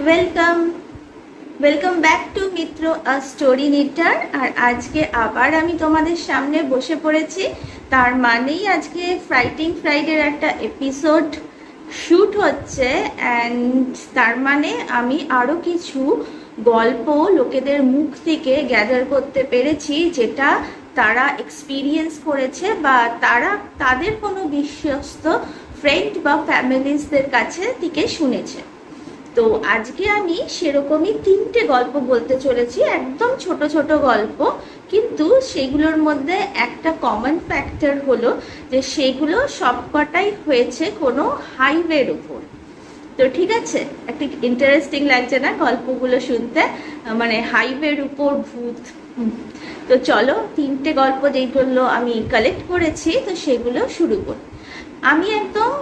Welcome welcome back to Mitra a story knitter. আর আজকে আবার আমি তোমাদের সামনে বসে পড়েছি। তার মানেই আজকে ফ্রাইটিং ফ্রাইডের একটা এপিসোড শ্যুট হচ্ছে, অ্যান্ড তার মানে আমি আরও কিছু গল্প লোকেদের মুখ থেকে গ্যাদার করতে পেরেছি, যেটা তারা এক্সপিরিয়েন্স করেছে বা তারা তাদের কোনো বিশ্বস্ত ফ্রেন্ড বা ফ্যামিলিসদের কাছে থেকে শুনেছে। তো আজকে আমি সেরকমই তিনটে গল্প বলতে চলেছি, একদম ছোট ছোট গল্প, কিন্তু সেগুলোর মধ্যে একটা কমন ফ্যাক্টর হলো যে সেগুলো সবকটাই হয়েছে কোনো হাইওয়ের উপর। তো ঠিক আছে, একটা ইন্টারেস্টিং লাগছে না গল্পগুলো শুনতে? মানে হাইওয়ের উপর ভূত। তো চলো, তিনটে গল্প যেগুলো আমি কালেক্ট করেছি তো সেগুলো শুরু করি। আমি একদম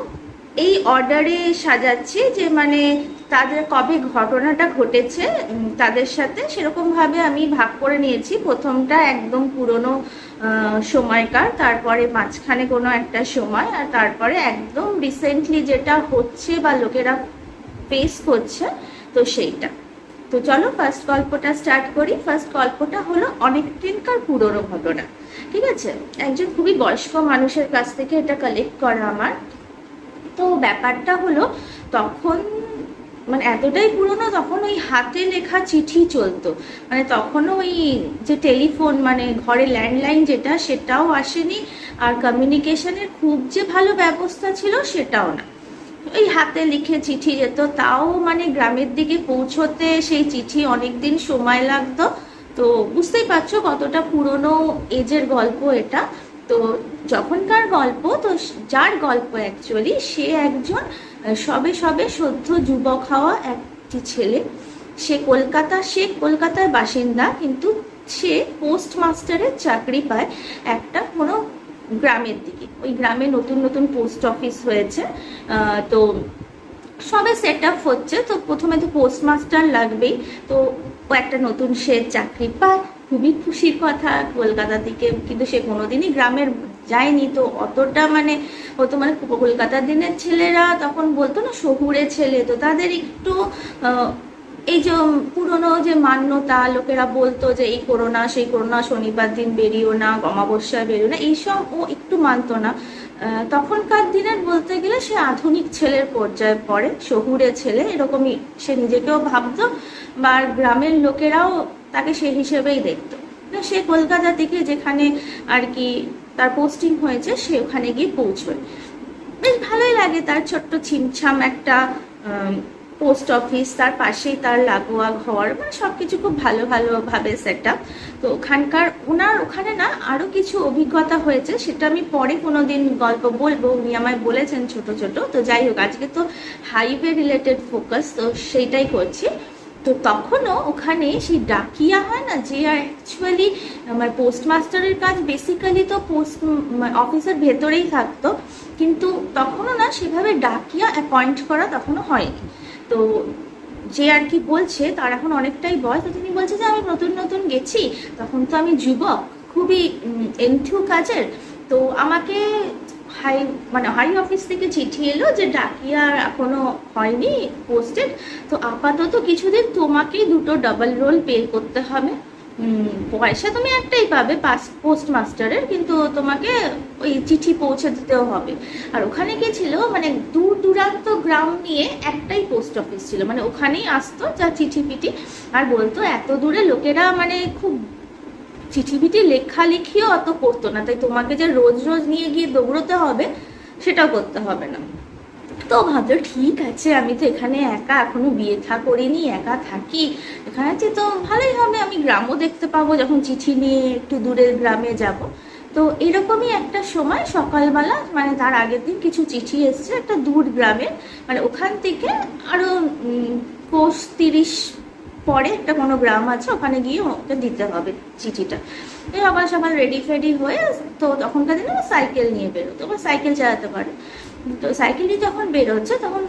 এই অর্ডারে সাজাচ্ছি যে মানে তাদের কবে ঘটনাটা ঘটেছে তাদের সাথে সেরকমভাবে আমি ভাগ করে নিয়েছি। প্রথমটা একদম পুরনো সময়কার, তারপরে মাঝখানে কোনো একটা সময়, আর তারপরে একদম রিসেন্টলি যেটা হচ্ছে বা লোকেরা ফেস করছে, তো সেইটা। তো চলো ফার্স্ট গল্পটা স্টার্ট করি। ফার্স্ট গল্পটা হলো অনেক দিনকার পুরনো ঘটনা। ঠিক আছে, একজন খুবই বয়স্ক মানুষের কাছ থেকে এটা কালেক্ট করা আমার। তো ব্যাপারটা হলো তখন মানে এতটাই পুরনো, তখন ওই হাতে লেখা চিঠি চলতো। মানে তখনও ওই যে টেলিফোন মানে ঘরে ল্যান্ডলাইন যেটা, সেটাও আসেনি, আর কমিউনিকেশনের খুব যে ভালো ব্যবস্থা ছিল সেটাও না। ওই হাতে লিখে চিঠি যেত, তাও মানে গ্রামের দিকে পৌঁছতে সেই চিঠি অনেক দিন সময় লাগতো। তো বুঝতেই পারছো কতটা পুরনো এজের গল্প এটা। তো যখনকার গল্প, তো যার গল্প অ্যাকচুয়ালি সে একজন সবে সবে সদ্য যুবক হওয়া একটি ছেলে। সে কলকাতার বাসিন্দা, কিন্তু সে পোস্টমাস্টারের চাকরি পায় একটা কোনো গ্রামের দিকে। ওই গ্রামে নতুন নতুন পোস্ট অফিস হয়েছে, তো সবে সেট আপ হচ্ছে। তো প্রথমে তো পোস্টমাস্টার লাগবেই, তো ও একটা নতুন সে চাকরি পায়। খুবই খুশির কথা কলকাতা থেকে, কিন্তু সে কোনোদিনই গ্রামের যায়নি। তো অতটা মানে হতো মানে কলকাতার দিনের ছেলেরা তখন বলতো না শহুরে ছেলে, তো তাদের একটু এই যে পুরনো যে মান্যতা, লোকেরা বলতো যে এই করো না সেই করো না, শনিবার দিন বেরিও না, অমাবস্যায় বেরিও না, এইসব ও একটু মানতো না। তখনকার দিনের বলতে গেলে সে আধুনিক ছেলের পর্যায়ে পড়ে, শহুরে ছেলে এরকমই সে নিজেকেও ভাবতো, বা গ্রামের লোকেরাও তাকে সে হিসেবেই দেখতো। সে কলকাতা থেকে যেখানে আর কি তার পোস্টিং হয়েছে সে ওখানে গিয়ে পৌঁছয়। বেশ ভালোই লাগে, তার ছোট্ট ছিমছাম একটা পোস্ট অফিস, তার পাশেই তার লাগোয়া ঘর, মানে সব কিছু খুব ভালো ভালোভাবে সেট আপ। তো ওনার ওখানে না আরও কিছু অভিজ্ঞতা হয়েছে, সেটা আমি পরে কোনো দিন গল্প বলবো, উনি আমায় বলেছেন ছোট ছোট। তো যাই হোক, আজকে তো হাইওয়ে রিলেটেড ফোকাস, তো সেইটাই করছি। তো তখনও ওখানে সেই ডাকিয়া হয় না, যে অ্যাকচুয়ালি আমার পোস্টমাস্টারের কাজ বেসিক্যালি তো পোস্ট অফিসের ভেতরেই থাকতো, কিন্তু তখনও না সেভাবে ডাকিয়া অ্যাপয়েন্ট করা তখনও হয়নি। তো যে আর কি বলছে তার এখন অনেকটাই বয়স, তো তিনি বলছে যে আমি নতুন নতুন গেছি, তখন তো আমি যুবক, খুবই এনথু কাজের। তো আমাকে হাই অফিস থেকে চিঠি এলো যে ডাকিয়া এখনো হয়নি পোস্টেড, তো আপাতত কিছুদিন তোমাকেই দুটো ডাবল রোল পে করতে হবে। পয়সা তুমি একটাই পাবে পোস্টমাস্টারের, কিন্তু তোমাকে ওই চিঠি পৌঁছে দিতেও হবে। আর ওখানে কি ছিল, মানে দূর দূরান্ত গ্রাম নিয়ে একটাই পোস্ট অফিস ছিল, মানে ওখানেই আসতো যা চিঠি পিঠি। আর বলতো এত দূরে লোকেরা মানে খুব চিঠি পিঠি লেখালেখিও অত করতো না, তাই তোমাকে যে রোজ রোজ নিয়ে গিয়ে দৌড়তে হবে সেটাও করতে হবে না। তো ভাবলো ঠিক আছে, আমি তো এখানে একা, এখনো বিয়ে থা করিনি, একা থাকি এখানে আছে, তো ভালোই হবে, আমি গ্রামও দেখতে পাবো যখন চিঠি নিয়ে একটু দূরের গ্রামে যাব। তো এরকমই একটা সময় সকালবেলা, মানে তার আগের দিন কিছু চিঠি এসছে একটা দূর গ্রামে, মানে ওখান থেকে আরো 30 পরে একটা কোনো গ্রাম আছে, ওখানে গিয়ে ওকে দিতে হবে চিঠিটা। এই সকাল সকাল রেডি ফেডি হয়ে, তো তখনকার দিনে সাইকেল নিয়ে বেরোতো, ও সাইকেল চালাতে পারে। তো সাইকেল নিয়ে যখন বেরোচ্ছে তখন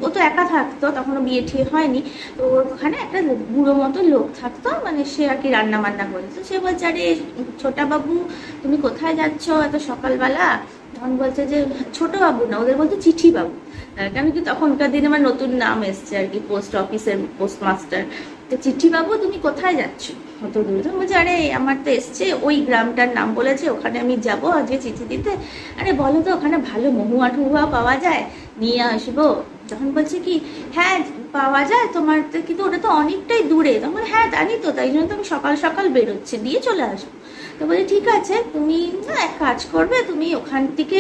ও তো একা থাকতো, তখনও বিয়ে ঠিয়ে হয়নি। তো ওখানে একটা বুড়ো মতো লোক থাকতো, মানে সে আর কি রান্না বান্না করে। তো সে বলছে আরে ছোটা বাবু, তুমি কোথায় যাচ্ছ এত সকালবেলা? তখন বলছে যে ছোট বাবু না, ওদের বলতো চিঠি বাবু। কেন কি তখনকার দিনে আমার নতুন নাম এসছে আর কি, পোস্ট অফিসের পোস্টমাস্টার। তো চিঠি বাবু তুমি কোথায় যাচ্ছ অত দূরে? তো বলছে আরে আমার তো এসছে, ওই গ্রামটার নাম বলেছে, ওখানে আমি যাবো আজকে চিঠি দিতে। আরে বলো তো ওখানে ভালো মহুয়া টুহুয়া পাওয়া যায়, নিয়ে আসবো। তখন বলছে কি হ্যাঁ পাওয়া যায় তোমার তো, কিন্তু ওটা তো অনেকটাই দূরে। তখন হ্যাঁ জানি তো, তাই জন্য তো আমি সকাল সকাল বেরোচ্ছি, দিয়ে চলে আসবো। তো বলি ঠিক আছে, তুমি না এক কাজ করবে, তুমি ওখান থেকে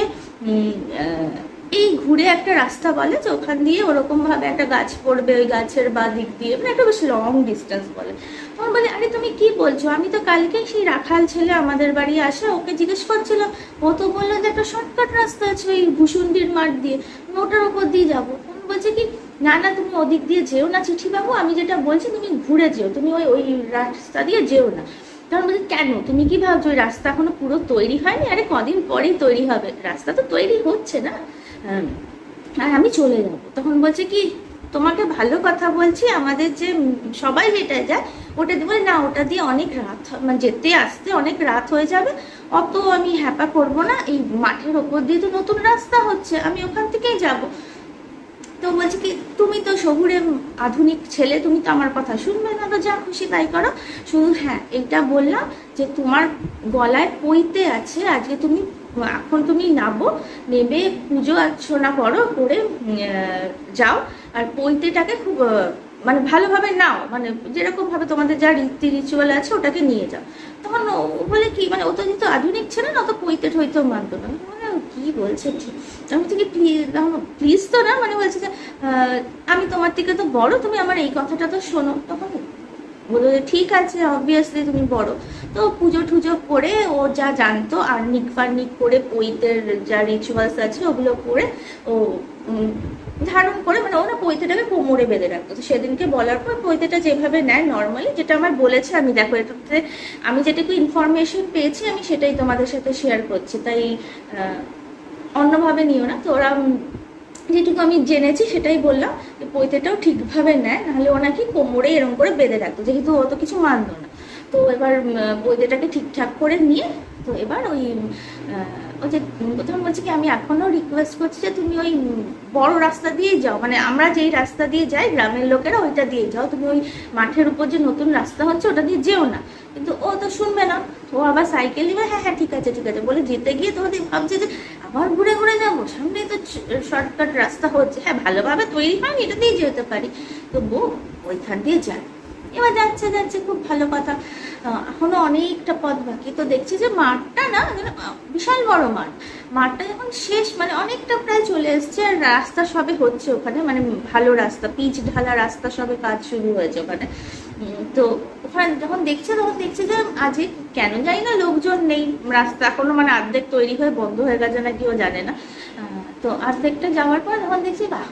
এই ঘুরে একটা রাস্তা বলে যে ওখান দিয়ে ওরকম ভাবে একটা গাছ পড়বে, ওই গাছের বা দিক দিয়ে মানে একটা বেশ লং ডিস্টেন্স বলে। তখন বলে আরে তুমি কি বলছো, আমি তো কালকে সেই রাখাল ছেলে আমাদের বাড়ি আসে, ওকে জিজ্ঞেস করছিলাম, ও তো বললো যে একটা শর্টকাট রাস্তা আছে ওই ভুসুন্ডির মাঠ দিয়ে, ওটার ওপর দিয়ে যাবো। তখন বলছে কি না না তুমি ওদিক দিয়ে যেও না চিঠি বাবু, আমি যেটা বলছি তুমি ঘুরে যেও, তুমি ওই ওই রাস্তা দিয়ে যেও না। তখন বলছি কেন, তুমি কি ভাবছো ওই রাস্তা এখনো পুরো তৈরি হয়নি? আরে কদিন পরেই তৈরি হবে, রাস্তা তো তৈরি হচ্ছে না, আর আমি চলে যাব। তখন বলছে কি তোমাকে ভালো কথা বলছি, আমাদের যে সবাই যেটা যায় ওটা দিয়ে, বলে না ওটা দিয়ে অনেক রাত মানে যেতে আসতে অনেক রাত হয়ে যাবে, অত আমি হ্যাপা করব না, এই মাঠের ওপর দিয়ে তো নতুন রাস্তা হচ্ছে, আমি ওখান থেকেই যাব। তো বলছে কি তুমি তো শহুরে আধুনিক ছেলে, তুমি তো আমার কথা শুনবে না, তো যা খুশি তাই করো। শুধু হ্যাঁ এইটা বললাম যে তোমার গলায় পইতে আছে, আজকে তুমি এখন তুমি নাবো, নেবে পুজো অর্চনা করো, করে যাও, আর পৈতেটাকে খুব মানে ভালোভাবে নাও, মানে যেরকম ভাবে তোমাদের যা রীতি রিচুয়াল আছে ওটাকে নিয়ে যাও। তখন ও বলে কি মানে ও তো যেহেতু আধুনিক ছেলে না, তো পৈতে ঠইতেও মানতো না। মানে কি বলছে ঠিক, আমি থেকে প্লিজ প্লিজ তো না, মানে বলছে যে আমি তোমার থেকে তো বড়, তুমি আমার এই কথাটা তো শোনো। তখন বললো যে ঠিক আছে অবভিয়াসলি তুমি বড়। তো পুজো টুজো করে ও যা জানতো আর্নিক ফার্নিক করে পৈতের যা রিচুয়ালস আছে ওগুলো করে ও ধারণ করে, মানে ও না পৈতেটাকে কোমরে বেঁধে রাখতো। তো সেদিনকে বলার পর পৈতেটা যেভাবে নেয় নর্মালি, যেটা আমার বলেছে আমি, দেখো এটাতে আমি যেটুকু ইনফরমেশন পেয়েছি আমি সেটাই তোমাদের সাথে শেয়ার করছি, তাই অন্যভাবে নিও না। তো ওরা যেটুকু আমি জেনেছি সেটাই বললাম, যে পৈতেটাও ঠিকভাবে নেয়, নাহলে ও নাকি কোমরে এরকম করে বেঁধে রাখতো, যেহেতু ও তো কিছু মানতো না। তো এবার পৈতেটাকে ঠিকঠাক করে নিয়ে, তো এবার ওই ওই যে প্রথম বলছি কি আমি এখনো রিকোয়েস্ট করছি যে তুমি ওই বড় রাস্তা দিয়েই যাও, মানে আমরা যেই রাস্তা দিয়ে যাই গ্রামের লোকেরা ওইটা দিয়ে যাও, তুমি ওই মাঠের উপর যে নতুন রাস্তা হচ্ছে ওটা দিয়ে যেও না। কিন্তু ও তো শুনবে না, ও আবার সাইকেল নিবে, হ্যাঁ হ্যাঁ ঠিক আছে ঠিক আছে বলে যেতে গিয়ে তোমাদের ভাবছে যে আবার ঘুরে ঘুরে যাবো, সামনেই তো শর্টকাট রাস্তা হচ্ছে, হ্যাঁ ভালোভাবে তৈরি হয়নি, এটা দিয়ে যেতে পারি। তো বউ ওইখান দিয়ে যায়। এবার যাচ্ছে যাচ্ছে খুব ভালো কথা, এখনো অনেকটা পথ বাকি। তো দেখছি যে মাঠটা না বিশাল বড় মাঠ, মাঠটা যখন শেষ মানে অনেকটা প্রায় চলে এসছে, আর রাস্তা সবে হচ্ছে ওখানে, মানে ভালো রাস্তা, পিচ ঢালা রাস্তা সবে কাজ শুরু হয়েছে ওখানে। তো ওখানে যখন দেখছে তখন দেখছে যে আজকে কেন জানি না লোকজন নেই, রাস্তা এখনো মানে অর্ধেক তৈরি হয়ে বন্ধ হয়ে গেছে না কেউ জানে না। তো অর্ধেকটা যাওয়ার পর যখন দেখছি বাহ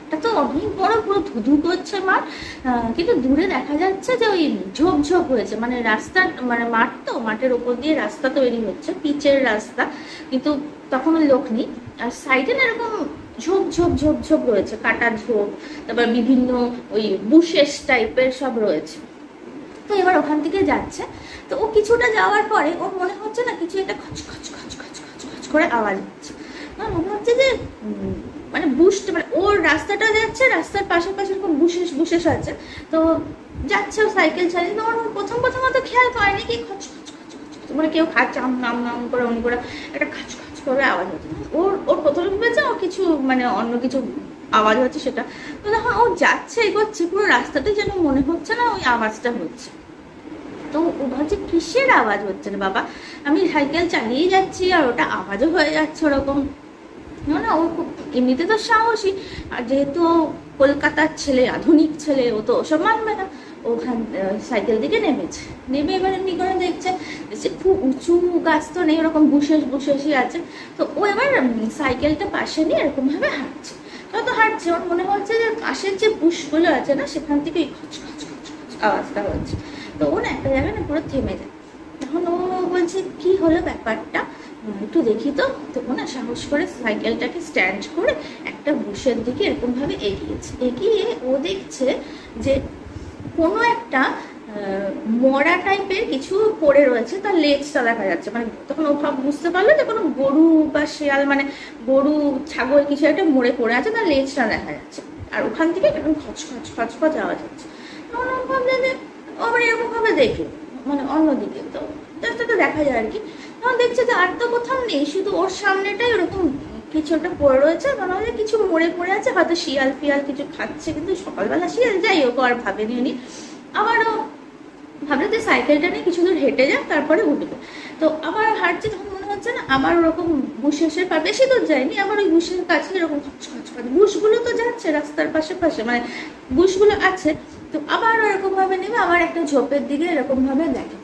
এটা তো অনেক বড়, পুরো ধুধু করছে মাঠ, কিন্তু দূরে দেখা যাচ্ছে যে ওই ঝোপঝোপ হয়েছে, মানে রাস্তা মানে মাঠ তো, মাঠের ওপর দিয়ে রাস্তা তৈরি হচ্ছে, পিচের রাস্তা, কিন্তু তখন লোক নেই। আর সাইডে না এরকম ঝোপ ঝোপ ঝোপ ঝোপ রয়েছে, কাটা ঝোপ, তারপর বিভিন্ন ওই বুশেস টাইপের সব রয়েছে। তো এবার ওখান থেকে যাচ্ছে, তো ও কিছুটা যাওয়ার পরে ওর মনে হচ্ছে না কিছু একটা খচ খচ খচ খচ খচ খচ করে আওয়াজ হচ্ছে, মনে হচ্ছে যে মানে বুশটা মানে ওর রাস্তাটা যাচ্ছে, রাস্তার পাশে পাশে এরকম বুশেস বুশেস আছে। তো যাচ্ছে ও সাইকেল চালিয়ে, তো ওর প্রথম অত খেয়াল করেনি কি খচ খচ খচ খচ মানে কেউ খাচ্ছে আম নাম নাম করে অমনি করে একটা খাচ খাচ করে আওয়াজ হচ্ছে। ওর ওর প্রথমে ভেবেছে ও কিছু মানে অন্য কিছু আওয়াজ হচ্ছে সেটা। তো যখন ও যাচ্ছে এগোচ্ছে, পুরো রাস্তাটাই যেন মনে হচ্ছে না ওই আওয়াজটা হচ্ছে। তো ও ভাবছে কিসের আওয়াজ হচ্ছে না বাবা, আমি সাইকেল চালিয়ে যাচ্ছি আর ওটা আওয়াজও হয়ে যাচ্ছে ওরকম না। ও খুব এমনিতে তো সাহসী, আর যেহেতু কলকাতার ছেলে আধুনিক ছেলে, ও তো ওসব মানবে না। ওখান সাইকেল থেকে নেমেছে, নেমে এবার এমনি করে দেখছে খুব উঁচু গাছ তো নেই, ওরকম বুশেষ বুশেষই আছে। তো ও এবার সাইকেলটা পাশে নিয়ে এরকম ভাবে হাঁটছে, যত হাঁটছে ওর মনে হচ্ছে যে পাশের যে বুশগুলো আছে না সেখান থেকে খচ খচ খচ খচ আওয়াজটা হচ্ছে। তো ও না একটা জায়গায় না পুরো থেমে যায়। তখন ও বলছে কি হলো ব্যাপারটা একটু দেখি তো। ও না সাহস করে সাইকেলটাকে স্ট্যান্ড করে একটা বুশের দিকে এরকম ভাবে এগিয়েছে, এগিয়ে ও দেখছে যে কোনো একটা মরা টাইপের কিছু পড়ে রয়েছে, তার লেজটা দেখা যাচ্ছে। মানে তখন ও বুঝতে পারলো যে কোনো গরু বা শেয়াল, মানে গরু ছাগল কিছু একটা মরে পড়ে আছে, তার লেজটা দেখা যাচ্ছে। আর ওখান থেকে এরকম খচখচ খচখচ আওয়াজ হচ্ছে। তখন ও ভাবলে যে ও আবার এরকম ভাবে দেখলো, মানে অন্যদিকে তো তো দেখা যায় আর কি। তখন দেখছে যে আর তো কোথাও নেই, শুধু ওর সামনেটাই ওরকম কিছু একটা পড়ে রয়েছে। মনে হয় কিছু মরে পড়ে আছে, হয়তো শিয়াল ফিয়াল কিছু খাচ্ছে, কিন্তু সকালবেলা শিয়াল, যাই হোক আর ভাবেনি উনি। আবারও ভাবলে যে সাইকেলটা নিয়ে কিছু দূর হেঁটে যাক, তারপরে উঠবে। তো আবার হাঁটছে, তখন মনে হচ্ছে না আবার ওরকম বুশের পা, বেশি দূর যায়নি, আবার ওই বুশের কাছে এরকম খচখচ খচ, বুশগুলো তো যাচ্ছে রাস্তার পাশে পাশে, মানে বুশগুলো আছে। তো আবার ওরকম ভাবে নেবে, আবার একটা ঝোপের দিকে এরকম ভাবে দেখে,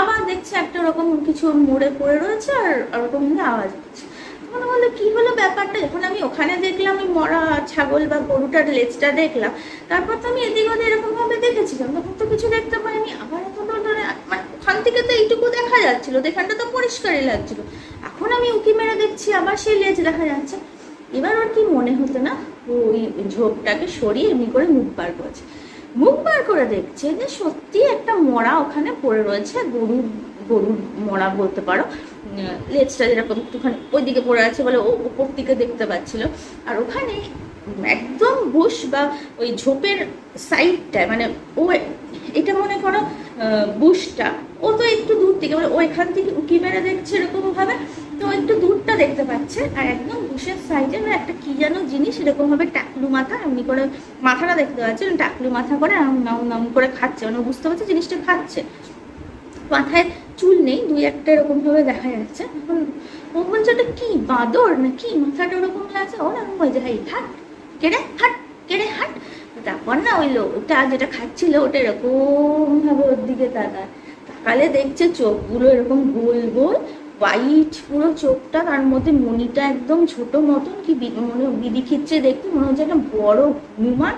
আবার দেখছে একটা ওরকম কিছু মোড়ে পড়ে রয়েছে, আর ওরকম ভাবে আওয়াজ হচ্ছে। তখন বললো কি হলো ব্যাপারটা, যখন আমি ওখানে দেখলাম ওই মরা ছাগল বা গরুটার লেজটা দেখলাম, তারপর তো আমি এদিক ওদিক এরকম ভাবে দেখেছিলাম, তখন তো কিছু দেখতে পাইনি। আবার এত ধরে মানে ওখান থেকে তো এইটুকু দেখা যাচ্ছিল, দেখানটা তো পরিষ্কারই লাগছিল, এখন আমি উঁকি মেরে দেখছি আবার সেই লেজ দেখা যাচ্ছে। এবার ওর কি মনে হতো না, ওই ঝোপটাকে সরিয়ে এমনি করে মুখ বার করেছে। মুখ বার করে দেখছে যে সত্যি একটা মরা ওখানে পড়ে রয়েছে, গরুর মরা বলতে পারো। লেজটা যেরকম একটুখানি ওইদিকে পড়ে আছে বলে ও উপর দিকে দেখতে পাচ্ছিল। আর ওখানে একদম বুশ বা ওই ঝোপের সাইডটায়, মানে ও এটা মনে করো বুশটা, ও তো একটু দূর থেকে, মানে ও এখান থেকে উঁকি মেরে দেখছে এরকম ভাবে, তো একটু দূরটা দেখতে পাচ্ছে। আর একদম বুশের সাইডে একটা কি যেন জিনিস এরকম ভাবে টাকলু মাথা, এমনি করে মাথাটা দেখতে পাচ্ছে, টাকলু মাথা করে নাম নাম করে খাচ্ছে, মানে বুঝতে পারছে জিনিসটা খাচ্ছে। মাথায় চুল নেই, দুই একটা এরকম ভাবে দেখা যাচ্ছে। এখন ও বলছে ওটা কি বাঁদর না কি, মাথাটা ওরকম আছে। ও এরকম বলছে হাই হাট কেড়ে হাট কেড়ে হাট। তারপর না ওই ওটা যেটা খাচ্ছিল ওটা এরকম ভাবে ওর দিকে তাকালে দেখছে চোখগুলো এরকম গোল গোল হোয়াইট পুরো চোখটা, তার মধ্যে মনিটা একদম ছোট মতন, কি মনে বিড়ি খিচ্ছে দেখতে মনে হচ্ছে একটা বড় হনুমান,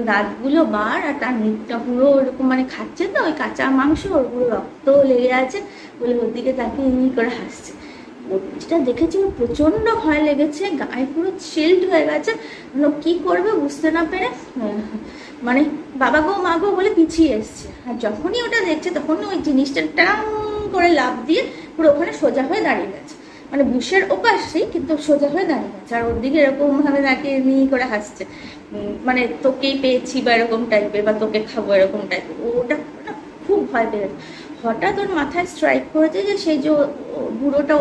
দাঁতগুলো বার, আর তার মুখটা পুরো ওরকম মানে খাচ্ছে তো ওই কাঁচা মাংস, ওর পুরো রক্ত লেগে আছে বলে ওর দিকে তাকে এমনি করে হাসছে। যেটা দেখেছি ওর প্রচন্ড ভয় লেগেছে, গায়ে পুরো শিল্ড হয়ে গেছে, কি করবে বুঝতে না পেরে মানে বাবা গো মা গো বলে পিছিয়ে এসছে। আর যখনই ওটা দেখছে তখনই ওই জিনিসটা টাং করে লাফ দিয়ে পুরো ওখানে সোজা হয়ে দাঁড়িয়ে গেছে, মানে বুশের ওপাশেই কিন্তু সোজা হয়ে দাঁড়িয়ে গেছে। আর ওর দিকে এরকম ভাবে তাকে এমনি করে হাসছে, মানে তোকেই পেয়েছি বা এরকম টাইপের, বা তোকে খাবো এরকম টাইপের। ওটা খুব ভয় পেয়ে গেছে। হঠাৎ ওর মাথায় স্ট্রাইক করেছে যে সেই যে বুড়োটা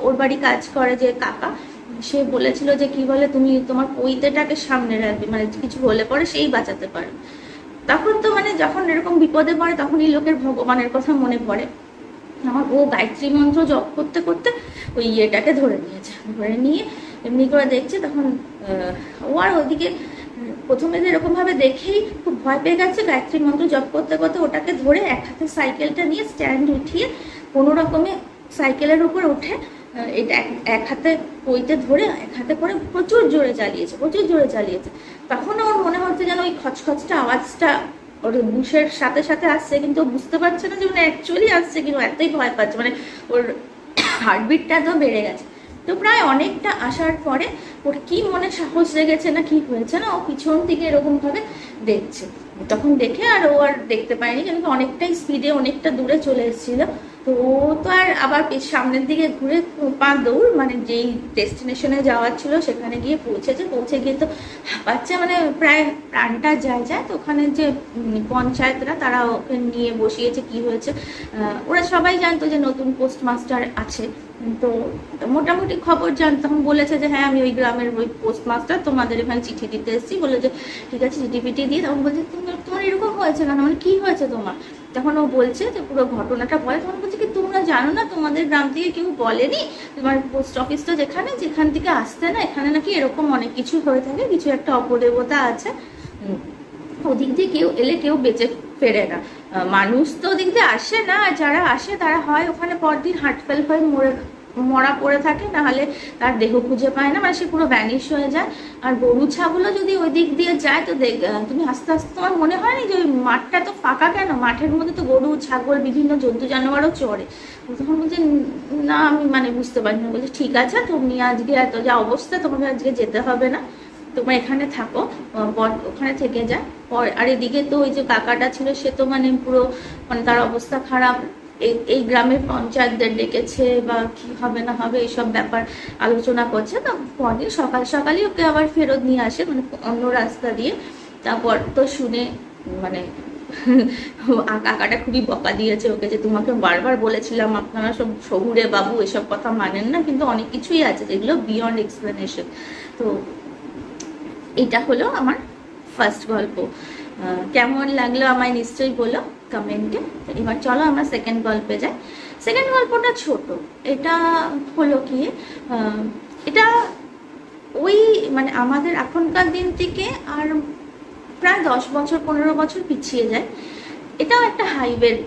ওর বাড়ি কাজ করে যে কাকা, সে বলেছিল যে কি বলে তুমি তোমার পৈতেটাকে সামনে রাখবে, মানে কিছু হলে পরে সেই বাঁচাতে পারে। তখন তো মানে যখন এরকম বিপদে পড়ে তখনই লোকের ভগবানের কথা মনে পড়ে। আমার ও গায়ত্রী মন্ত্র জপ করতে করতে ওই ইয়েটাকে ধরে নিয়েছে, ধরে নিয়ে এমনি করে দেখছে। তখন ও আর ওইদিকে প্রথমে যে এরকমভাবে দেখেই খুব ভয় পেয়ে গেছে, গায়ত্রী মন্ত্র জপ করতে করতে ওটাকে ধরে এক হাতে সাইকেলটা নিয়ে স্ট্যান্ড উঠিয়ে কোনো রকমে সাইকেলের উপর উঠে এটা এক হাতে পইতে ধরে এক হাতে করে প্রচুর জোরে চালিয়েছে। তখন ওর মনে হচ্ছে যেন ওই খচখচটা আওয়াজটা ওর বুশের সাথে সাথে আসছে, কিন্তু বুঝতে পারছে না যে মানে অ্যাকচুয়ালি আসছে, কিন্তু এতই ভয় পাচ্ছে, মানে ওর হার্টবিটটা তো বেড়ে গেছে। তো প্রায় অনেকটা আসার পরে ওর কি মনে সাহস লেগেছে না কি হয়েছে না, ও পিছন থেকে এরকম ভাবে দেখছে। তখন দেখে আর ও আর দেখতে পায়নি, কিন্তু অনেকটাই স্পিডে অনেকটা দূরে চলে এসেছিল। তো ও তো আর আবার সামনের দিকে ঘুরে পা দৌড়, মানে যেই ডেস্টিনেশনে যাওয়ার ছিল সেখানে গিয়ে পৌঁছে গিয়ে তো হাঁপাচ্ছে, মানে প্রায় প্রাণটা যায়। তো ওখানে যে পঞ্চায়েতরা তারা ওকে নিয়ে বসিয়েছে, কি হয়েছে ওরা সবাই জানতো যে নতুন পোস্টমাস্টার আছে, তো মোটামুটি খবর জানতো। তখন বলেছে যে হ্যাঁ আমি ওই গ্রামের ওই পোস্টমাস্টার, তোমাদের এখানে চিঠি দিতে এসেছি। বলে যে ঠিক আছে চিঠি ফিটি দিয়ে। তখন বলছে তোমার এরকম হয়েছে কেন, মানে কি হয়েছে তোমার? তখন ও বলছে যে পুরো ঘটনাটা বলে। তখন বলছে কি তোমরা জানো না, তোমাদের গ্রাম থেকে কেউ বলেনি তোমার পোস্ট অফিসটা যেখান থেকে আসতে না, এখানে নাকি এরকম অনেক কিছু হয়ে থাকে, কিছু একটা অপদেবতা আছে, ওদিক দিয়ে কেউ এলে কেউ বেঁচে ফেরে না। মানুষ তো ওদিক দিয়ে আসে না, আর যারা আসে তারা হয় ওখানে পরদিন হার্টফেল হয়ে মরা পড়ে থাকে, নাহলে তার দেহ খুঁজে পায় না, মানে সে পুরো ভ্যানিশ হয়ে যায়। আর গরু ছাগলও যদি ওই দিক দিয়ে যায় তো তুমি আস্তে আস্তে তোমার মনে হয়নি যে ওই মাঠটা তো ফাঁকা কেন, মাঠের মধ্যে তো গরু ছাগল বিভিন্ন জন্তু জানোয়ারও চড়ে। তখন বলছে না আমি মানে বুঝতে পারি না। বলছে ঠিক আছে তুমি আজকে এত যা অবস্থা তোমাকে আজকে যেতে হবে না, তোমরা এখানে থাকো, ওখানে থেকে যা। আর এদিকে তো ওই যে কাকাটা ছিল সে তো মানে পুরো মানে তার অবস্থা খারাপ, এই গ্রামের পঞ্চায়েতদের ডেকেছে বা কি হবে না হবে এইসব ব্যাপার আলোচনা করছে। তো পরদিন সকাল সকালই ওকে আবার ফেরত নিয়ে আসে মানে অন্য রাস্তা দিয়ে। তারপর তো শুনে মানে কাকাটা খুবই বকা দিয়েছে ওকে, যে তোমাকে বারবার বলেছিলাম আপনারা সব শহুরে বাবু এসব কথা মানেন না, কিন্তু অনেক কিছুই আছে যেগুলো বিয়ন্ড এক্সপ্লেনেশন। তো এটা হলো আমার ফার্স্ট গল্প। কেমন লাগলো আমায় নিশ্চয়ই বলো কমেন্টে। এবার চলো আমরা সেকেন্ড গল্পে যাই। সেকেন্ড গল্পটা ছোট। এটা হলো কি, এটা ওই মানে আমাদের এখনকার দিন থেকে আর প্রায় 10 বছর 15 বছর পিছিয়ে যায়। এটাও একটা হাইওয়ের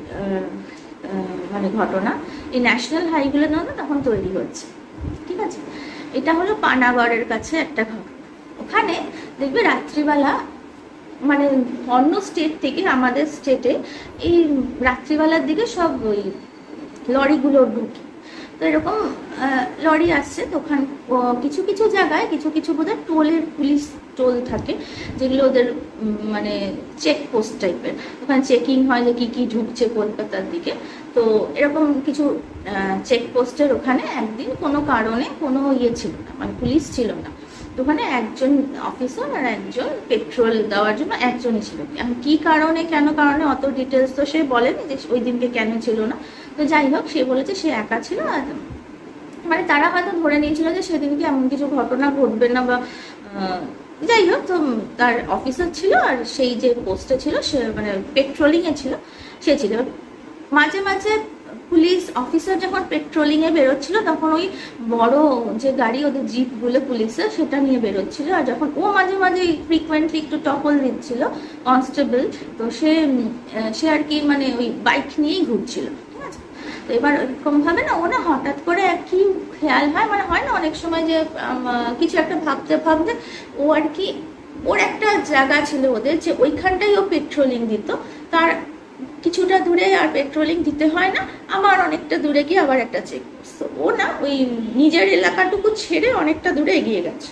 মানে ঘটনা। এই ন্যাশনাল হাইগুলো না তখন তৈরি হচ্ছে, ঠিক আছে। এটা হলো পানাগড়ের কাছে একটা ঘটনা। ওখানে দেখবে রাত্রিবেলা মানে অন্য স্টেট থেকে আমাদের স্টেটে এই রাত্রিবেলার দিকে সব ওই লরিগুলো ঢুকে। তো এরকম লরি আসছে, তো ওখানে কিছু কিছু জায়গায় কিছু কিছু বোধহয় টোলের পুলিশ টোল থাকে, যেগুলো ওদের মানে চেকপোস্ট টাইপের। ওখানে চেকিং হয় যে কী কী ঢুকছে কলকাতার দিকে। তো এরকম কিছু চেকপোস্টের ওখানে একদিন কোনো কারণে কোনো ইয়ে ছিল না, মানে পুলিশ ছিল না। তো ওখানে একজন অফিসার আর একজন পেট্রোল দেওয়ার জন্য একজনই ছিল। কী কারণে কেন কারণে অত ডিটেলস তো সে বলেনি যে ওই দিনকে কেন ছিল না। তো যাই হোক সে বলেছে সে একা ছিল, আর মানে তারা হয়তো ধরে নিয়েছিল যে সেদিনকে এমন কিছু ঘটনা ঘটবে না বা যাই হোক। তো তার অফিসার ছিল আর সেই যে পোস্টে ছিল সে মানে পেট্রোলিংয়ে ছিল, সে ছিল। মাঝে মাঝে পুলিশ অফিসার যখন পেট্রোলিংয়ে বেরোচ্ছিল তখন ওই বড় যে গাড়ি ওদের জিপগুলো পুলিশের সেটা নিয়ে বেরোচ্ছিল। আর যখন ও মাঝে মাঝে ফ্রিকুয়েন্টলি একটু টহল দিচ্ছিল কনস্টেবল, তো সে আর কি মানে ওই বাইক নিয়েই ঘুরছিল, ঠিক আছে। তো এবার ওইরকমভাবে না ও না হঠাৎ করে কি খেয়াল হয়, মানে হয় না অনেক সময় যে কিছু একটা ভাবতে ভাবতে ও আর কি ওর একটা জায়গা ছিল ওদের যে ওইখানটাই ও পেট্রোলিং দিত। তার কিছুটা দূরে আর পেট্রোলিং দিতে হয় না, আবার অনেকটা দূরে গিয়ে আবার একটা চেক করছে। ও না ওই নিজের এলাকাটুকু ছেড়ে অনেকটা দূরে এগিয়ে গেছে,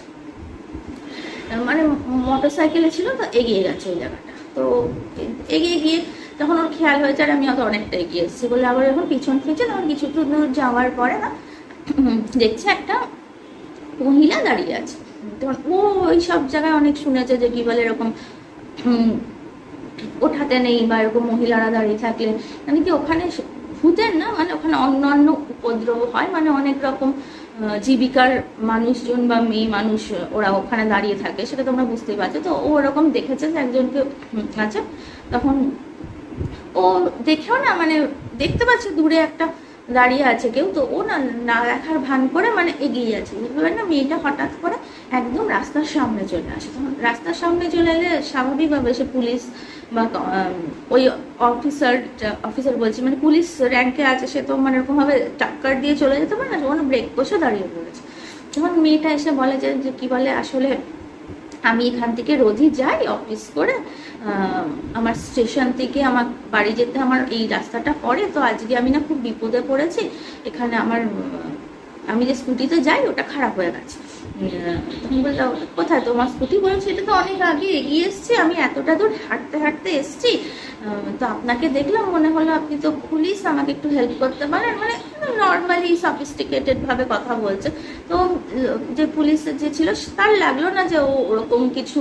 মানে মোটর সাইকেলে ছিল তো এগিয়ে গেছে ওই জায়গাটা। তো এগিয়ে গিয়ে তখন ওর খেয়াল হয়েছে আর আমি হয়তো অনেকটা এগিয়ে এসেছি বলে আবার যখন পিছন ফিরছে তখন কিছুটা দূর যাওয়ার পরে না দেখছে একটা মহিলা দাঁড়িয়ে আছে। তখন ও ওই সব জায়গায় অনেক শুনেছে যে কি বলে এরকম ওঠাতে নেই বা এরকম মহিলারা দাঁড়িয়ে থাকলে মানে কি ওখানে ভূতের না মানে ওখানে অন্যান্য উপদ্রব হয়, মানে অনেক রকম জীবিকার মানুষজন বা মেয়ে মানুষ ওরা ওখানে দাঁড়িয়ে থাকে, সেটা তোমরা বুঝতেই পারছো। তো ও ওরকম দেখেছে যে একজনকে আছে, তখন ও দেখেও না মানে দেখতে পাচ্ছে দূরে একটা দাঁড়িয়ে আছে কেউ, তো ও না না দেখার ভান করে মানে এগিয়ে আছে। বুঝতে না মেয়েটা হঠাৎ করে একদম রাস্তার সামনে চলে আসে। তখন রাস্তার সামনে চলে এলে স্বাভাবিকভাবে সে পুলিশ বা ওই অফিসার বলছি মানে পুলিশ র্যাঙ্কে আছে, সে তো মানে এরকমভাবে টাক্কার দিয়ে চলে যেতে পারে না, ওখানে ব্রেক কষে দাঁড়িয়ে পড়েছে। তখন মেয়েটা এসে বলে যে কি বলে আসলে আমি এখান থেকে রোজই যাই অফিস করে, আমার স্টেশন থেকে আমার বাড়ি যেতে আমার এই রাস্তাটা পড়ে, তো আজকে আমি না খুব বিপদে পড়েছি, এখানে আমি যে স্কুটিতে যাই ওটা খারাপ হয়ে গেছে। তখন বললাম কোথায় তোমার স্কুটি? বলছে এটা তো অনেক আগে এগিয়ে এসছি, আমি এতটা দূর হাঁটতে হাঁটতে এসছি, তো আপনাকে দেখলাম মনে হলো আপনি তো পুলিশ, আমাকে একটু হেল্প করতে পারেন, মানে নর্মালি সফিস্টিকেটেড ভাবে কথা বলছে। তো যে পুলিশ যে ছিল তার লাগলো না যে ও ওরকম কিছু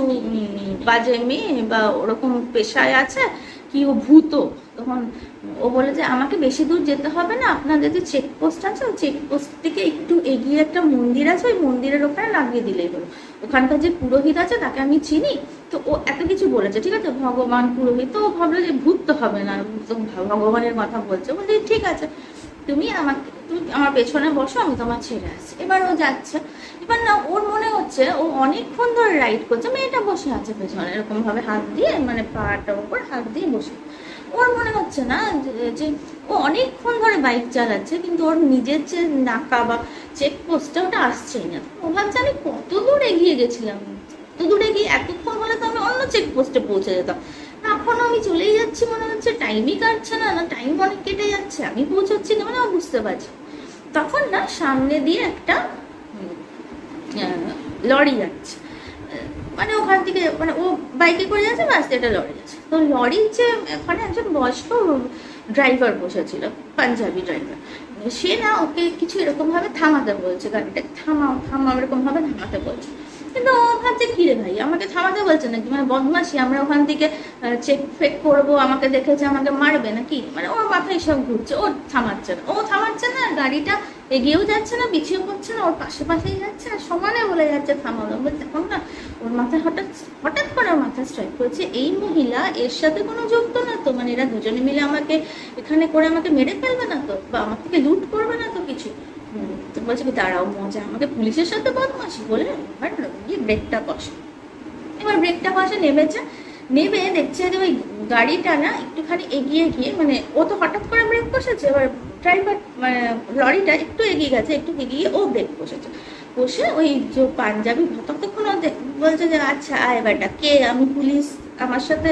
বাজে মেয়ে বা ওরকম পেশায় আছে কি ও ভূত। তখন ও বলে যে আমাকে বেশি দূর যেতে হবে না, আপনাদের যে চেকপোস্ট আছে ওই চেকপোস্ট থেকে একটু এগিয়ে একটা মন্দির আছে, ওই মন্দিরের ওখানে লাগিয়ে দিলেই হলো, ওখানকার যে পুরোহিত আছে তাকে আমি চিনি। তো ও এত কিছু বলেছে, ঠিক আছে, ভগবান পুরোহিত। তো ও ভাবলো যে ভূত তো হবে না, ভগবানের কথা বলছে। বলছে ঠিক আছে তুমি আমার পেছনে বসো, আমি তোমার ছেড়ে আসছি। এবার ও যাচ্ছে, এবার না ওর মনে হচ্ছে ও অনেকক্ষণ ধরে রাইড করছে, মেয়েটা বসে আছে পেছনে এরকম ভাবে হাত দিয়ে মানে পাটার উপর হাত দিয়ে বসে। ওর মনে হচ্ছে না যে ও অনেকক্ষণ ধরে বাইক চালাচ্ছে, কিন্তু ওর নিজের যে নাকা বা চেকপোস্টটা ওটা আসছেই না। ও ভাবছে আমি কত দূর এগিয়ে গেছিলাম, কত দূরে গিয়ে এতক্ষণ হলে তো আমি অন্য চেকপোস্টে পৌঁছে যেতাম, এখন আমি চলেই যাচ্ছি, মনে হচ্ছে টাইমই কাটছে না, টাইম অনেক কেটে যাচ্ছে, আমি পৌঁছাচ্ছি না, মানে বুঝতে পারছি। তখন না সামনে দিয়ে একটা লরি যাচ্ছে, মানে ওখান থেকে মানে ও বাইকে করে যাচ্ছে, বাস এটা লরি যাচ্ছে। তো লরির যে ওখানে একজন বয়স্ক ড্রাইভার বসেছিল, পাঞ্জাবি ড্রাইভার, সে না ওকে কিছু এরকমভাবে থামাতে বলছে, গাড়িটা থামাও থামাও এরকমভাবে থামাতে বলছে। কিন্তু ও ভাবছে কি রে ভাই, আমাকে থামাতে বলছে নাকি, মানে বদমাসি, আমরা ওখান থেকে চেক ফেক করবো, আমাকে দেখেছে আমাকে মারবে নাকি, মানে ওর মাথায় সব ঘুরছে। ও থামাচ্ছে না, গাড়িটা এগিয়েও যাচ্ছে না, পিছিয়েও পড়ছে না, ওর পাশে পাশেই যাচ্ছে আর সমানে বলে যাচ্ছে থামাও। বলছে তখন না ওর মাথায় হঠাৎ হঠাৎ করে ওর মাথায় স্ট্রাইক করেছে, এই মহিলা এর সাথে কোনো যুক্ত না তো, মানে এরা দুজনে মিলে আমাকে এখানে করে আমাকে মেরে ফেলবে না তো, বা আমার থেকে লুট করবে না তো কিছু। তো বলছে কি দাঁড়াও মজা, আমাকে পুলিশের সাথে বদমাসি বলে গিয়ে ব্রেকটা কষে। এবার ব্রেকটা কষে নেবে দেখছে যে ওই গাড়িটা না একটুখানি এগিয়ে গিয়ে, মানে ও তো হঠাৎ করে ব্রেক কষেছে, এবার ড্রাইভার মানে লরিটা একটু এগিয়ে গেছে, একটু এগিয়ে ও ব্রেক কষেছে। বসে ওই যে পাঞ্জাবি ততক্ষণ বলছে যে আচ্ছা আয় বেটা কে, আমি পুলিশ, আমার সাথে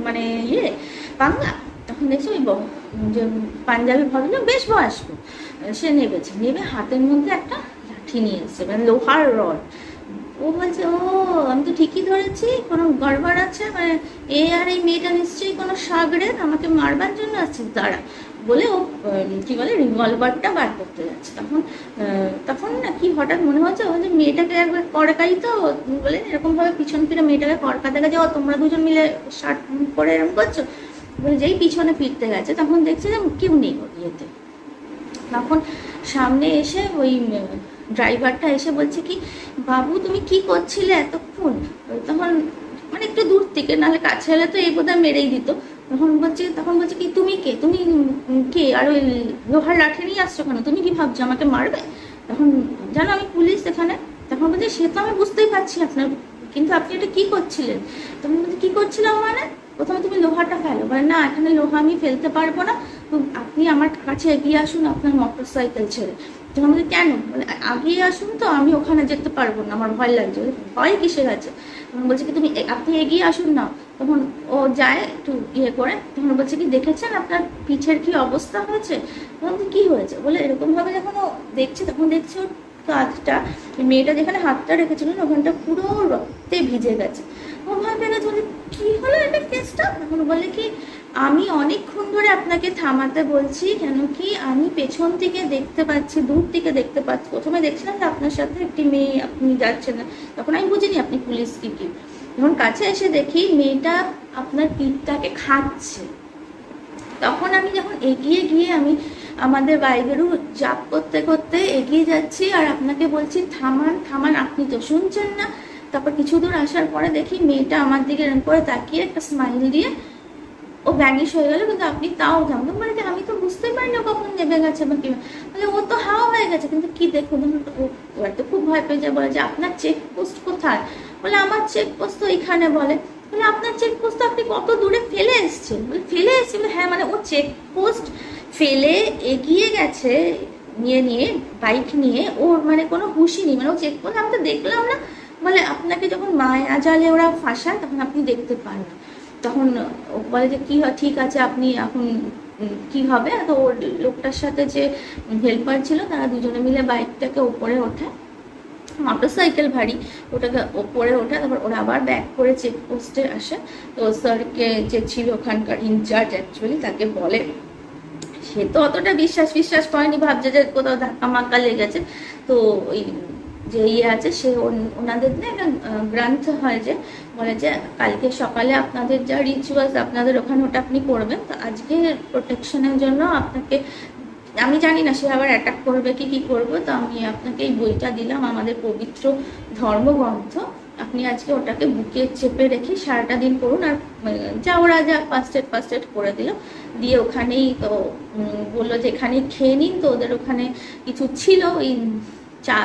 মানে বাংলা। তখন দেখছি ওই যে পাঞ্জাবি ভদ্রলোক বেশ বয়স্ক, সে নেবে হাতের মধ্যে একটা লাঠি নিয়ে এসছে, মানে লোহার রড। ও বলছে ও আমি তো ঠিকই ধরেছি, কোনো গড়বড় আছে, মানে এই মেয়েটা নিশ্চয়ই কোনো সাগরের, আমাকে মারবার জন্য আছে, দাঁড়া বলে ও কি বলে রিভলভারটা বার করতে যাচ্ছে। তখন না কি হঠাৎ মনে হচ্ছে ও যে মেয়েটাকে একবার কড়কাই, তো বলে এরকম ভাবে পিছন ফিরে মেয়েটাকে কড়কাতে গেছে, ও তোমরা দুজন মিলে শার্ট করে এরকম করছো বলে, যেই পিছনে ফিরতে গেছে তখন দেখছে যে কেউ নেই ওর ইয়েতে। তখন সামনে এসে ওই ড্রাইভারটা এসে বলছে কি বাবু তুমি কি করছিলে এতক্ষণ, তখন মানে একটু দূর থেকে, নাহলে কাছে এলে তো এই বোধহয় মেরেই দিত। তখন বলছে কি তুমি কে আর ওই লোহার লাঠি নিয়ে আসছো কেন, তুমি কি ভাবছো আমাকে মারবে? তখন জানো আমি পুলিশ এখানে। তখন বলছে সে তো আমি বুঝতেই পারছি আপনার, কিন্তু আপনি এটা কি করছিলেন? তখন বলছে কি করছিলাম মানে, প্রথমে তুমি লোহাটা ফেলো, বলে না এখানে লোহা আমি ফেলতে পারবো না, তো আপনি আমার কাছে এগিয়ে আসুন আপনার মোটর সাইকেল ছেড়ে। তখন বলছে কেন, বলে আগিয়ে আসুন, তো আমি ওখানে যেতে পারবো না, আমার ভয় লাগছে। ভয় কিসের আছে? তখন বলছে কি আপনি এগিয়ে আসুন না। তখন ও যায় একটু করে, তখন বলছে কি দেখেছেন আপনার পিঠের কি অবস্থা হয়েছে? তখন কি হয়েছে বলে এরকমভাবে যখন ও দেখছে, তখন দেখছে ওর কাঁধটা, মেয়েটা যেখানে হাতটা রেখেছিল ওখানটা পুরো রক্তে ভিজে গেছে। ও ভয় পেয়ে গেছে, বলে কি হলো এটা কেসটা? তখন বলে কি আমি অনেকক্ষণ ধরে আপনাকে থামাতে বলছি, কেন কি আমি পেছন থেকে দেখতে পাচ্ছি, দূর থেকে দেখতে পাচ্ছি, প্রথমে দেখছিলাম যে আপনার সাথে একটি মেয়ে, আপনি যাচ্ছেন না, তখন আমি বুঝিনি আপনি পুলিশ কি। যখন কাছে এসে দেখি মেয়েটা আপনার পিঠটাকে খাচ্ছে, তখন আমি যখন এগিয়ে গিয়ে আমি আমাদের বাইরেও জাপ করতে করতে এগিয়ে যাচ্ছি আর আপনাকে বলছি থামান, আপনি তো শুনছেন না। তারপর কিছু দূর আসার পরে দেখি মেয়েটা আমার দিকে এরকম করে তাকিয়ে একটা স্মাইল দিয়ে ও ভ্যানিশ হয়ে গেল, কিন্তু আপনি তাও জানতেন মানে যে আমি তো বুঝতেই পারি না কখন নেমে গেছে বা কি, মানে ও তো হাওয়া হয়ে গেছে, কিন্তু কি দেখুন ও তো খুব ভয় পেয়ে যায়, বলে যে আপনার চেকপোস্ট কোথায়? বলে আমার চেকপোস্ট তো এখানে। বলে আপনার চেকপোস্ট আপনি কত দূরে ফেলে এসছেন? বলে ফেলে এসছি, হ্যাঁ, মানে ও চেকপোস্ট ফেলে এগিয়ে গেছে নিয়ে বাইক নিয়ে, ওর মানে কোনো হুঁশই নেই, মানে ও চেকপোস্ট আমি তো দেখলাম না। বলে আপনাকে যখন মায়া জালে ওরা ফাঁসায় তখন আপনি দেখতে পান না। তখন বলে যে কি হয়, ঠিক আছে আপনি এখন কি হবে? তো ওর লোকটার সাথে যে হেল্পার ছিল তারা দুজনে মিলে বাইকটাকে ওপরে ওঠে, মোটর সাইকেল ভারী, ওটাকে ওপরে ওঠে, তারপর ওরা আবার ব্যাক করে চেকপোস্টে আসে। তো স্যারকে যে ছিল ওখানকার ইনচার্জ অ্যাকচুয়ালি তাকে বলে, সে তো অতটা বিশ্বাস করেনি, ভাবছে যে কোথাও ধাক্কা মাক্কা লেগেছে। তো ওই যে আছে সে ওনাদের না একটা গ্রন্থ হয় যে বলে যে কালকে সকালে আপনাদের যা রিচুয়ালস আপনাদের ওখানে ওটা আপনি করবেন, তো আজকে প্রোটেকশনের জন্য আপনাকে, আমি জানি না সে আবার অ্যাটাক করবে কি করবো, তো আমি আপনাকে এই বইটা দিলাম, আমাদের পবিত্র ধর্মগ্রন্থ, আপনি আজকে ওটাকে বুকে চেপে রেখে সারাটা দিন করুন। আর যা ওরা যা ফার্স্ট এড করে দিল, দিয়ে ওখানেই তো বললো যে এখানেই খেয়ে নিন। তো ওদের ওখানে কিছু ছিল ওই চা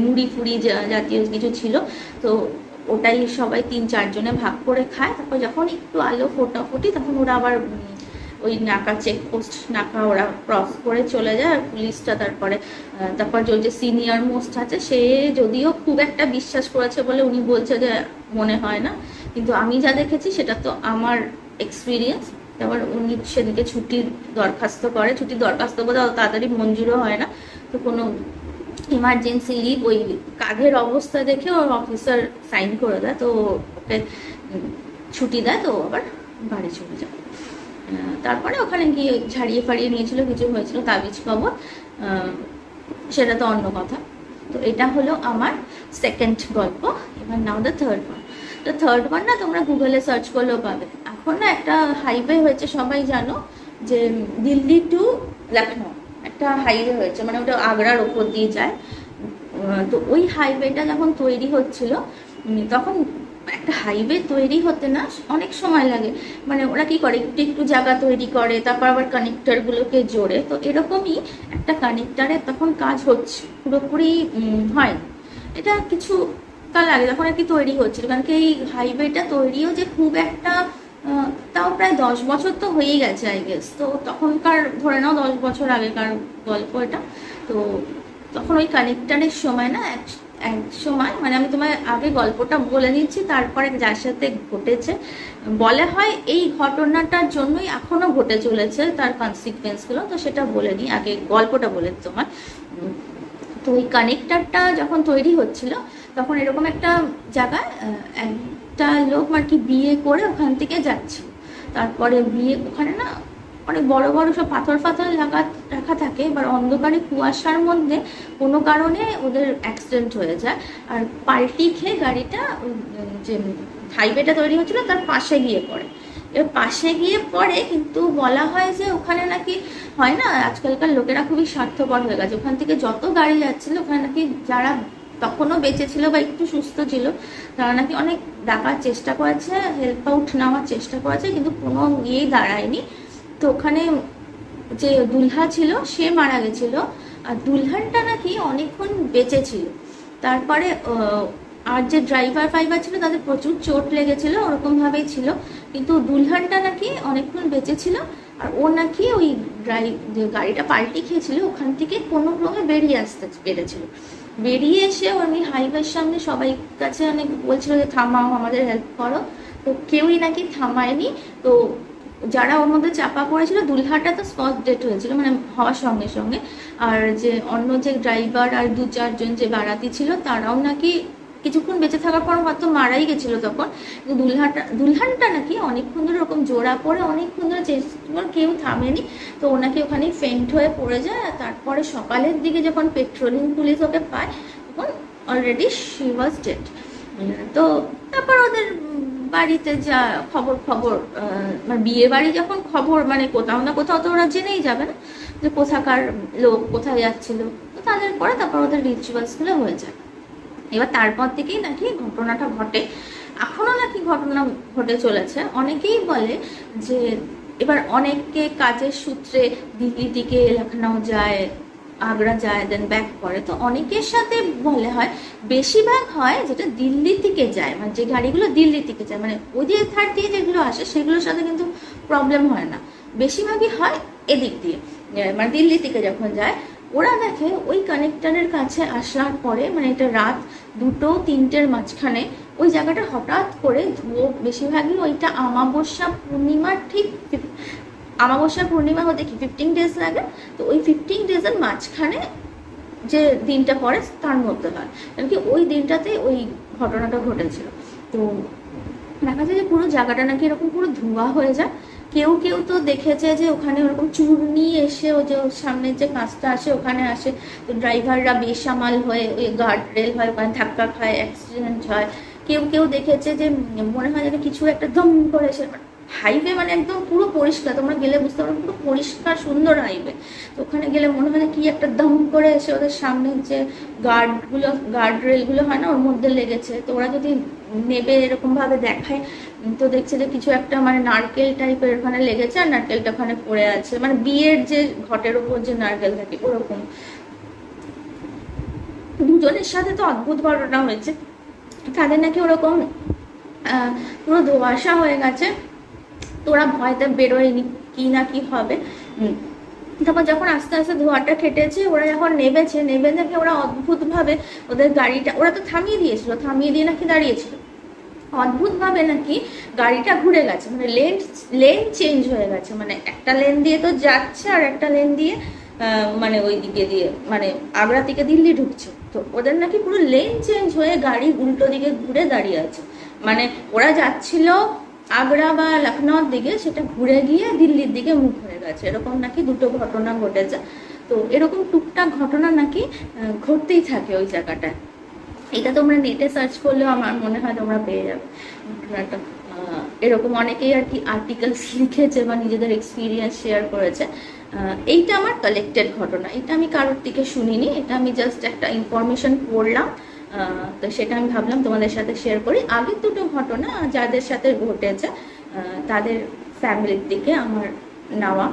মুড়ি ফুড়ি জাতীয় কিছু ছিল, তো ওটাই সবাই 3-4 জনে ভাগ করে খায়। তারপর যখন একটু আলো ফোটাফুটি তখন ওরা আবার ওই নাকা চেকপোস্ট নাকা ওরা ক্রস করে চলে যায়। আর পুলিশটা তারপর যে সিনিয়র মোস্ট আছে সে যদিও খুব একটা বিশ্বাস করেছে বলে উনি বলছে যে মনে হয় না, কিন্তু আমি যা দেখেছি সেটা তো আমার এক্সপিরিয়েন্স। তারপর উনি সেদিকে ছুটির দরখাস্ত বোধহয় তাড়াতাড়ি মঞ্জুরও হয় না, তো কোনো ইমার্জেন্সি লিভ, ওই কাঁধের অবস্থা দেখে ওর অফিসার সাইন করে দেয়, তো ওকে ছুটি দেয়, তো আবার বাড়ি চলে যায়। তারপরে ওখানে গিয়ে ঝাড়িয়ে ফাড়িয়ে নিয়েছিল, কিছু হয়েছিল তাবিজ কবর, সেটা তো অন্য কথা। তো এটা হলো আমার সেকেন্ড গল্প। এবার নাও দ্য থার্ড ওয়ান। তো থার্ড ওয়ান না তোমরা গুগলে সার্চ করলেও পাবে। এখন না একটা হাইওয়ে হয়েছে, সবাই জানো যে দিল্লি টু লখনৌ একটা হাইওয়ে হয়েছে, মানে ওটা আগ্রার ওপর দিয়ে যায়। তো ওই হাইওয়েটা যখন তৈরি হচ্ছিল তখন একটা হাইওয়ে তৈরি হতে না অনেক সময় লাগে, মানে ওরা কি করে একটু একটু জায়গা তৈরি করে, তারপর আবার কানেক্টরগুলোকে জোড়ে। তো এরকমই একটা কানেক্টারে তখন কাজ হচ্ছে, পুরোপুরি হয় এটা কিছু কাল আগে যখন আর কি তৈরি হচ্ছিল, কারণ কি এই হাইওয়েটা তৈরিও যে খুব একটা তাও প্রায় 10 বছর তো হয়েই গেছে আই গেস। তো তখনকার ধরে নাও 10 বছর আগেকার গল্প এটা। তো তখন ওই কানেক্টারের সময় না এক সময়, মানে আমি তোমার আগে গল্পটা বলে দিচ্ছি, তারপরে যার সাথে ঘটেছে বলে হয় এই ঘটনাটার জন্যই এখনো ঘটে চলেছে তার কনসিকুয়েন্সগুলো, তো সেটা বলে নিই, আগে গল্পটা বলে তোমার। তো ওই কানেক্টারটা যখন তৈরি হচ্ছিল তখন এরকম একটা জায়গায় একটা লোক আর কি বিয়ে করে ওখান থেকে যাচ্ছিল। তারপরে বিয়ে ওখানে না অনেক বড় বড় সব পাথর ফাথর রাখা থাকে, এবার অন্ধকারে কুয়াশার মধ্যে কোনো কারণে ওদের অ্যাক্সিডেন্ট হয়ে যায়, আর পাল্টি খেয়ে গাড়িটা যে হাইওয়েটা তৈরি হচ্ছিল তার পাশে গিয়ে পড়ে। এবার পাশে গিয়ে পড়ে, কিন্তু বলা হয় যে ওখানে নাকি হয় না আজকালকার লোকেরা খুবই স্বার্থপর হয়ে গেছে, ওখান থেকে যত গাড়ি যাচ্ছিল ওখানে নাকি যারা তখনও বেঁচে ছিল বা একটু সুস্থ ছিল তারা নাকি অনেক ডাকার চেষ্টা করেছে, হেল্প আউট নেওয়ার চেষ্টা করেছে, কিন্তু কোনো ইয়েই দাঁড়ায়নি। তো ওখানে যে দুলহা ছিল সে মারা গেছিল, আর দুলহানটা নাকি অনেকক্ষণ বেঁচে ছিল। তারপরে আর যে ড্রাইভার ফাইভার ছিল তাদের প্রচুর চোট লেগেছিল, ওরকমভাবেই ছিল, কিন্তু দুলহানটা নাকি অনেকক্ষণ বেঁচে ছিল। আর ও নাকি ওই যে গাড়িটা পাল্টি খেয়েছিল ওখান থেকে কোনো ক্রমে বেরিয়ে আসতে পেরেছিল। বেরিয়ে এসে উনি হাইওয়ের সামনে সবাই কাছে অনেক বলছিল যে থামাও, আমাদের হেল্প করো, তো কেউই নাকি থামায়নি। তো যারা ওর মধ্যে চাপা পড়েছিল, দুলহাটা তো স্পট ডেট হয়েছিল মানে হওয়ার সঙ্গে সঙ্গে, আর যে অন্য যে ড্রাইভার আর 2-4 জন যে বারাতি ছিল তারাও নাকি কিছুক্ষণ বেঁচে থাকার পর হয়তো মারাই গেছিল তখন। কিন্তু দুলহানটা নাকি অনেকক্ষণ ধরে ওরকম জোড়া পড়ে অনেকক্ষণ ধরে চেষ্টা, কেউ থামেনি, তো ওনাকে ওখানে ফেন্ট হয়ে পড়ে যায়। আর তারপরে সকালের দিকে যখন পেট্রোলিং পুলিশ ওকে পায় তখন অলরেডি শি ওয়াজ ডেড। তো তারপর ওদের বাড়িতে যা খবর মানে বিয়ে বাড়ি যখন খবর, মানে কোথাও না কোথাও তো ওরা জেনেই যাবে না যে কোথাকার লোক কোথায় যাচ্ছিল, তো তাদের পরে তারপর ওদের রিচুয়ালসগুলো হয়ে যায়। এবার তারপর থেকেই নাকি ঘটনাটা ঘটে, এখনো নাকি ঘটনা ঘটে চলেছে। অনেকেই বলে যে এবার অনেকে কাজের সূত্রে দিল্লি থেকে লখনৌ যায়, আগ্রা যায়, দেন ব্যাক করে, তো অনেকের সাথে বলে হয় বেশিরভাগ হয় যেটা দিল্লি থেকে যায়, মানে যে গাড়িগুলো দিল্লি থেকে যায়, মানে ওই যে থার্ড দিয়ে যেগুলো আসে সেগুলোর সাথে কিন্তু প্রবলেম হয় না, বেশিরভাগই হয় এদিক দিয়ে, মানে দিল্লি থেকে যখন যায় ওরা দেখে ওই কানেক্টরের কাছে আসার পরে, মানে এটা রাত 2-3টের মাঝখানে ওই জায়গাটা হঠাৎ করে ধুয়ো, বেশিরভাগই ওইটা অমাবস্যা পূর্ণিমার ঠিক অমাবস্যা পূর্ণিমা হতে কি 15 ডেজ লাগে, তো ওই 15 ডেজের মাঝখানে যে দিনটা পড়ে তার মধ্যে হয়, কারণ কি ওই দিনটাতে ওই ঘটনাটা ঘটেছিল। তো দেখা যায় যে পুরো জায়গাটা নাকি এরকম পুরো ধোঁয়া হয়ে যায়। কেউ কেউ তো দেখেছে যে ওখানে ওরকম চূর্ণি এসে ও যে সামনের যে কাজটা আসে ওখানে আসে, তো ড্রাইভাররা বেসামাল হয়ে ওই গার্ড রেল হয় ওখানে ধাক্কা খায়, অ্যাক্সিডেন্ট হয়। কেউ কেউ দেখেছে যে মনে হয় যেন কিছু একটা দম করে এসে, হাইওয়ে মানে একদম পুরো পরিষ্কার, তোমরা গেলে বুঝতে পারো পুরো পরিষ্কার সুন্দর হাইওয়ে, তো ওখানে গেলে মনে হয় কি একটা দম করে এসে ওদের সামনের যে গার্ড রেলগুলো হয় না ওর মধ্যে লেগেছে। তো ওরা যদি নেবে এরকম ভাবে দেখায় তো দেখছে যে কিছু একটা মানে নারকেল টাইপের ওখানে লেগেছে, আর নারকেলটা ওখানে পড়ে আছে, মানে বিয়ের যে ঘটের ওপর যে নারকেল থাকে ওরকম। দুজনের সাথে তো অদ্ভুত ঘটনা হয়েছে, তাদের নাকি ওরকম পুরো ধোঁয়াশা হয়ে গেছে, তো ওরা ভয়তে বেরোয়নি কি না কি হবে। তারপর যখন আস্তে আস্তে ধোঁয়াটা কেটেছে ওরা যখন নেবে দেখে ওরা অদ্ভুতভাবে ওদের গাড়িটা, ওরা তো থামিয়ে দিয়ে নাকি দাঁড়িয়েছিল, অদ্ভুতভাবে নাকি গাড়িটা ঘুরে গেছে, মানে লেন চেঞ্জ হয়ে গেছে, মানে একটা লেন দিয়ে তো যাচ্ছে আর একটা লেন দিয়ে মানে ওই দিকে দিয়ে মানে আগ্রা থেকে দিল্লি ঢুকছে, তো ওদের নাকি পুরো লেন চেঞ্জ হয়ে গাড়ি উল্টো দিকে ঘুরে দাঁড়িয়ে আছে। মানে ওরা যাচ্ছিল আগ্রা বা লখনৌর দিকে, সেটা ঘুরে গিয়ে দিল্লির দিকে মুখ হয়ে গেছে, এরকম নাকি দুটো ঘটনা ঘটেছে। তো এরকম টুকটাক ঘটনা নাকি ঘটতেই থাকে ওই জায়গাটায়। এটা তোমরা নেটে সার্চ করলেও আমার মনে হয় তোমরা পেয়ে যাবে ঘটনাটা। এরকম অনেকেই আর কি আর্টিকেলস লিখেছে বা নিজেদের এক্সপিরিয়েন্স শেয়ার করেছে। এইটা আমার কালেক্টেড ঘটনা, এটা আমি কারোর থেকে শুনিনি, এটা আমি জাস্ট একটা ইনফরমেশন পড়লাম, তো সেটা আমি ভাবলাম তোমাদের সাথে শেয়ার করি। আগের দুটো ঘটনা যাদের সাথে ঘটেছে তাদের ফ্যামিলির দিকে আমার নেওয়া।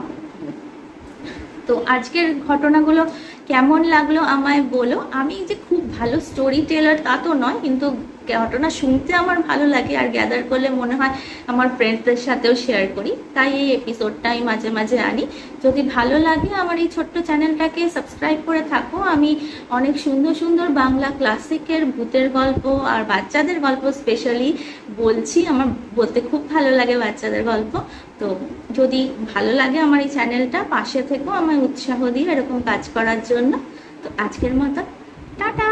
তো আজকের ঘটনাগুলো কেমন লাগলো আমায় বলো। আমি যে খুব ভালো স্টোরি টেলার তা তো নয়, কিন্তু ঘটনা শুনতে আমার ভালো লাগে, আর গ্যাদার করলে মনে হয় আমার ফ্রেন্ডসদের সাথেও শেয়ার করি, তাই এই এপিসোডটা আমি মাঝে মাঝে আনি। যদি ভালো লাগে আমার এই ছোট্ট চ্যানেলটাকে সাবস্ক্রাইব করে থাকো। আমি অনেক সুন্দর সুন্দর বাংলা ক্লাসিকের ভূতের গল্প আর বাচ্চাদের গল্প স্পেশালি বলছি, আমার বলতে খুব ভালো লাগে বাচ্চাদের গল্প। তো যদি ভালো লাগে আমার এই চ্যানেলটা, পাশে থেকেও আমায় উৎসাহ দিয়ে এরকম কাজ করার জন্য। তো আজকের মতো টাটা।